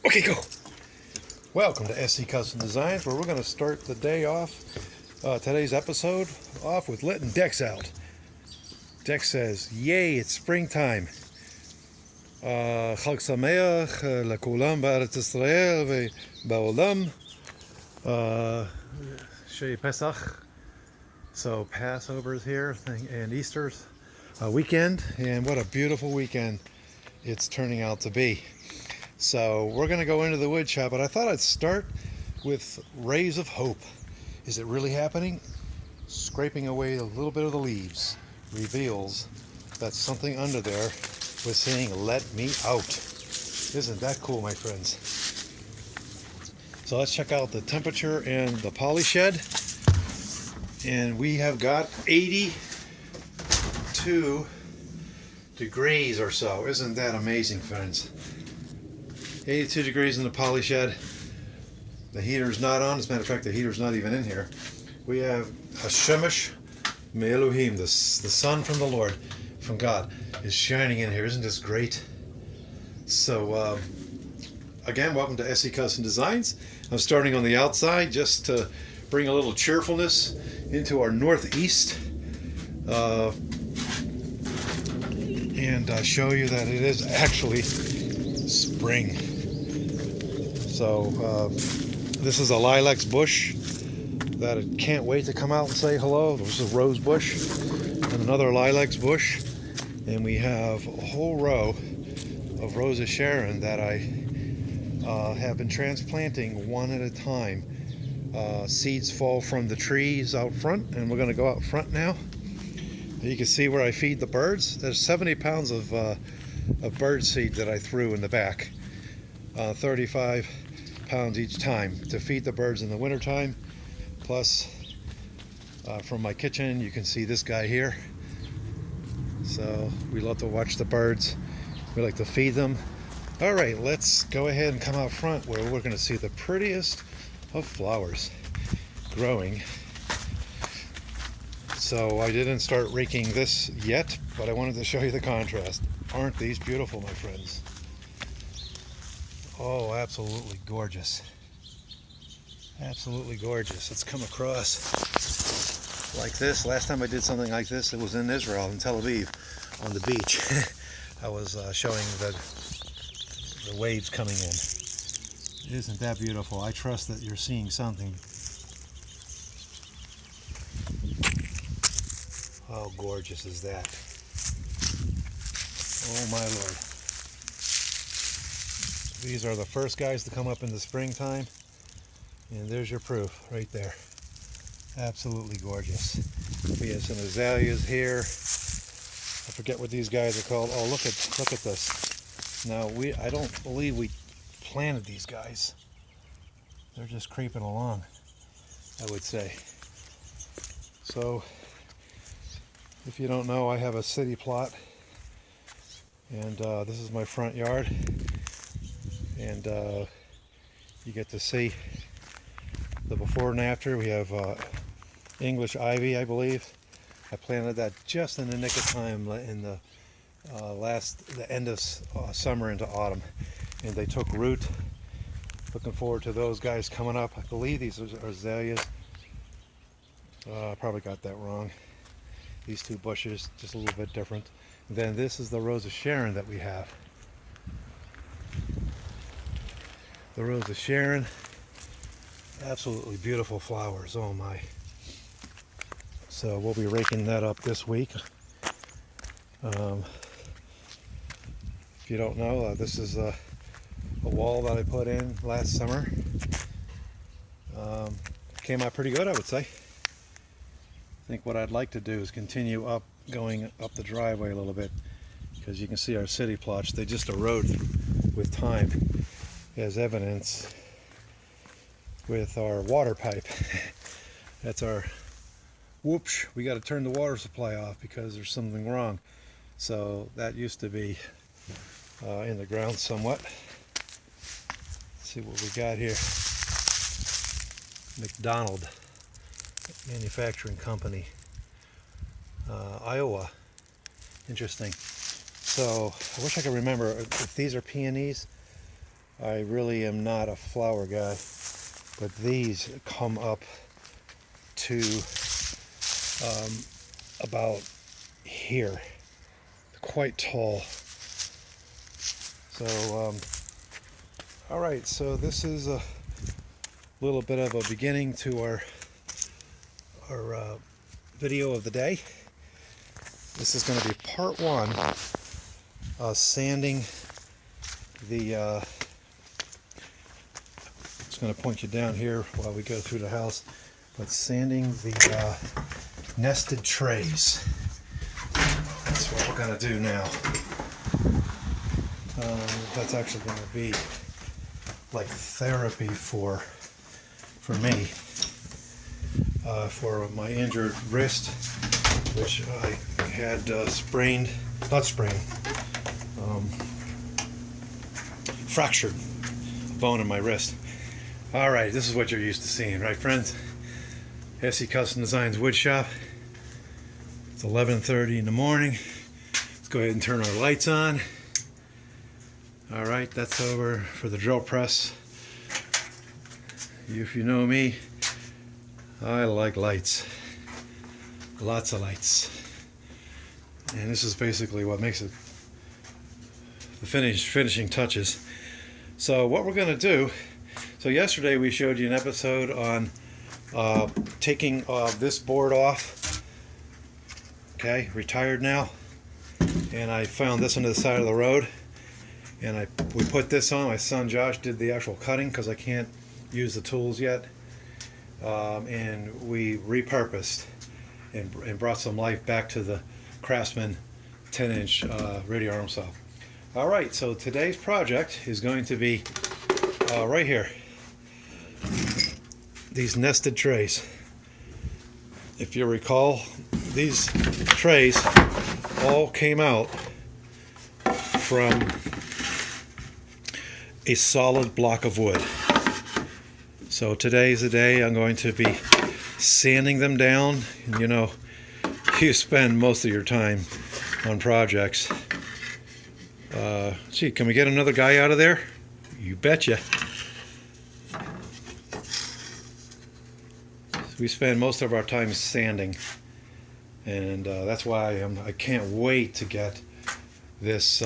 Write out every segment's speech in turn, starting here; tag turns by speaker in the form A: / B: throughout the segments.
A: Okay, go. Welcome to SC Custom Designs, where we're going to start the day off, today's episode, off with letting Dex out. Dex says, yay, it's springtime. Chag Sameach, Lekulam B'Eretz Yisrael Ve'Ba'olam. Shei Pesach. So Passover is here, and Easter's weekend, and what a beautiful weekend it's turning out to be. So we're going to go into the wood shop, but I thought I'd start with rays of hope. Is it really happening? Scraping away a little bit of the leaves reveals that something under there was saying, let me out. Isn't that cool, my friends? So let's check out the temperature and the poly shed. And we have got 82 degrees or so. Isn't that amazing, friends? 82 degrees in the poly shed. The heater's not on. As a matter of fact, the heater's not even in here. We have Hashemesh Me'Elohim, the sun from the Lord, from God, is shining in here. Isn't this great? So, again, welcome to SC Custom Designs. I'm starting on the outside just to bring a little cheerfulness into our northeast and show you that it is actually spring. So this is a lilac bush that it can't wait to come out and say hello. This is a rose bush and another lilac bush, and we have a whole row of Rosa Sharon that I have been transplanting one at a time. Seeds fall from the trees out front, and we're going to go out front now. You can see where I feed the birds. There's 70 pounds of bird seed that I threw in the back. 35 pounds each time to feed the birds in the wintertime. Plus, from my kitchen, you can see this guy here. So we love to watch the birds. We like to feed them. All right, let's go ahead and come out front where we're going to see the prettiest of flowers growing. So I didn't start raking this yet, but I wanted to show you the contrast. Aren't these beautiful, my friends? Oh, absolutely gorgeous. Absolutely gorgeous. It's come across like this. Last time I did something like this, it was in Israel, in Tel Aviv, on the beach. I was showing the waves coming in. Isn't that beautiful? I trust that you're seeing something. How gorgeous is that? Oh my Lord. These are the first guys to come up in the springtime, and there's your proof right there. Absolutely gorgeous. We have some azaleas here. I forget what these guys are called. Oh, look at this. Now I don't believe we planted these guys. They're just creeping along, I would say. So if you don't know, I have a city plot, and this is my front yard, and you get to see the before and after. We have English ivy, I believe. I planted that just in the nick of time in the end of summer into autumn, and they took root. Looking forward to those guys coming up. I believe these are azaleas. I probably got that wrong. These two bushes, just a little bit different. And then this is the Rosa Sharon that we have. The Rosa Sharon, absolutely beautiful flowers. Oh my. So we'll be raking that up this week. If you don't know, this is a wall that I put in last summer. Came out pretty good, I would say. I think what I'd like to do is continue going up the driveway a little bit, because you can see our city plots, they just erode with time, as evidence with our water pipe. That's our whoops, we got to turn the water supply off because there's something wrong. So that used to be in the ground somewhat. Let's see what we got here. McDonald Manufacturing Company, Iowa. Interesting. So I wish I could remember if these are peonies. I really am not a flower guy, but these come up to about here. Quite tall. So, all right, so this is a little bit of a beginning to our video of the day. This is going to be part one, sanding the, just going to point you down here while we go through the house, but sanding the nested trays. That's what we're going to do now. That's actually going to be like therapy for me, for my injured wrist, which I had fractured bone in my wrist. All right, this is what you're used to seeing, right, friends? SE Custom Designs wood shop. It's 11:30 in the morning. Let's go ahead and turn our lights on. All right, that's over for the drill press. If you know me, I like lights. Lots of lights. And this is basically what makes it the finishing touches. So what we're going to do, so yesterday we showed you an episode on taking this board off. Okay, retired now. And I found this on the side of the road. And we put this on. My son Josh did the actual cutting because I can't use the tools yet. And we repurposed and brought some life back to the Craftsman 10-inch radial arm saw. All right, so today's project is going to be right here. These nested trays. If you recall, these trays all came out from a solid block of wood. So today is the day I'm going to be sanding them down. And, you know, you spend most of your time on projects. Gee, can we get another guy out of there? You betcha. We spend most of our time sanding, and that's why I can't wait to get this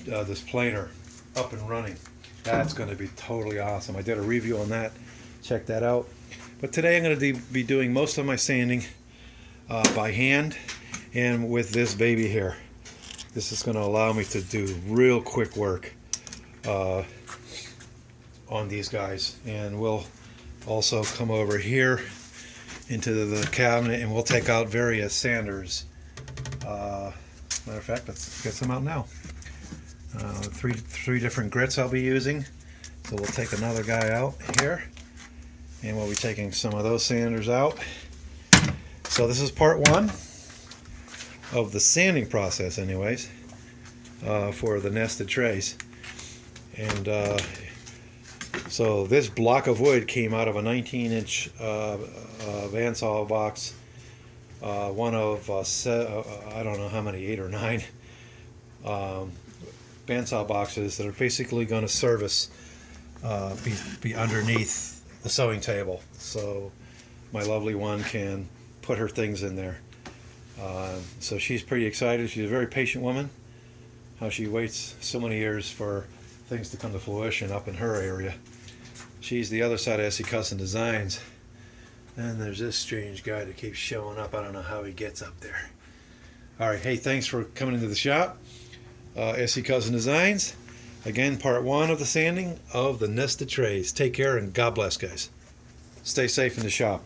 A: this planer up and running. That's going to be totally awesome. I did a review on that. Check that out. But today I'm going to be doing most of my sanding by hand and with this baby here. This is going to allow me to do real quick work on these guys. And we'll also come over here into the cabinet and we'll take out various sanders. Matter of fact, let's get some out now. Three different grits I'll be using. So we'll take another guy out here and we'll be taking some of those sanders out. So this is part one of the sanding process anyways, for the nested trays. And so this block of wood came out of a 19-inch bandsaw box, one of I don't know how many, 8 or 9 bandsaw boxes that are basically going to service be underneath the sewing table, so my lovely one can put her things in there. So she's pretty excited. She's a very patient woman. How she waits so many years for things to come to fruition up in her area. She's the other side of SE Custom Designs. And there's this strange guy that keeps showing up. I don't know how he gets up there. All right, hey, thanks for coming into the shop. SE Custom Designs. Again, part one of the sanding of the nested trays. Take care and God bless, guys. Stay safe in the shop.